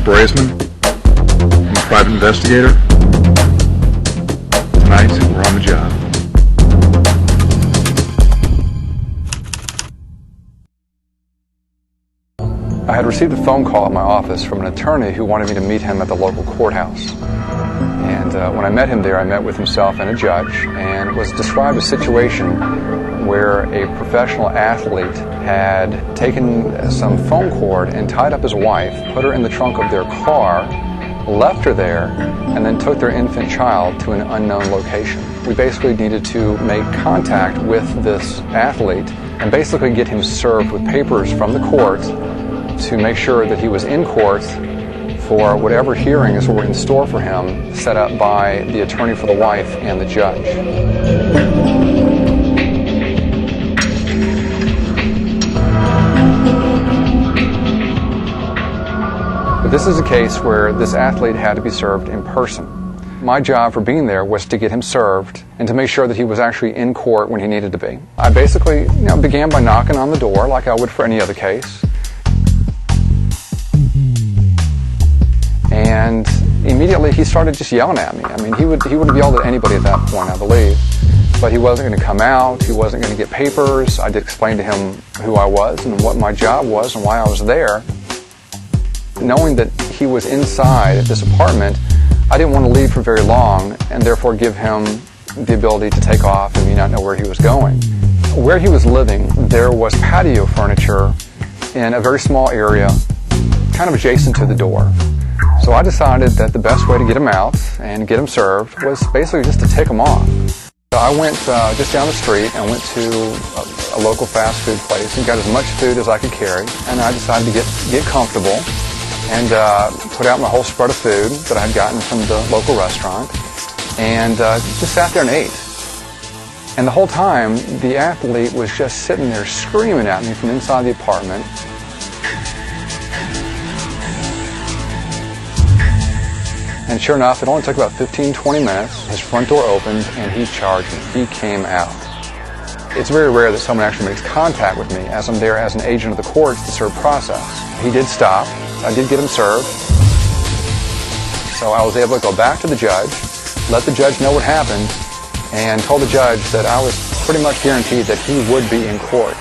Brazeman. I'm a private investigator. Tonight, we're on the job. I had received a phone call at my office from an attorney who wanted me to meet him at the local courthouse. And when I met him there, I met with himself and a judge, and it was described a situation where a professional athlete had taken some foam cord and tied up his wife, put her in the trunk of their car, left her there, and then took their infant child to an unknown location. We basically needed to make contact with this athlete and basically get him served with papers from the court to make sure that he was in court for whatever hearings were in store for him, set up by the attorney for the wife and the judge. But this is a case where this athlete had to be served in person. My job for being there was to get him served and to make sure that he was actually in court when he needed to be. I basically began by knocking on the door like I would for any other case. And immediately he started just yelling at me. I mean, he would have yelled at anybody at that point, I believe. But he wasn't going to come out. He wasn't going to get papers. I did explain to him who I was and what my job was and why I was there. Knowing that he was inside this apartment, I didn't want to leave for very long and therefore give him the ability to take off and me not know where he was going. Where he was living, there was patio furniture in a very small area, kind of adjacent to the door. So I decided that the best way to get him out and get him served was basically just to take him off. So I went just down the street and went to a local fast food place and got as much food as I could carry. And I decided to get comfortable and put out my whole spread of food that I had gotten from the local restaurant and just sat there and ate. And the whole time, the athlete was just sitting there screaming at me from inside the apartment. And sure enough, it only took about 15-20 minutes. His front door opened and he charged me. He came out. It's very rare that someone actually makes contact with me as I'm there as an agent of the courts to serve process. He did stop. I did get him served. So I was able to go back to the judge, let the judge know what happened, and told the judge that I was pretty much guaranteed that he would be in court.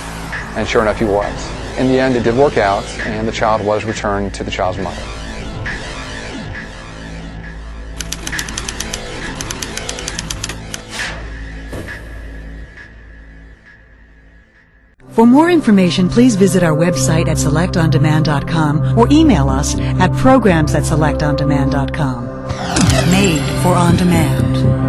And sure enough, he was. In the end, it did work out, and the child was returned to the child's mother. For more information, please visit our website at selectondemand.com or email us at programs@selectondemand.com. Made for On Demand.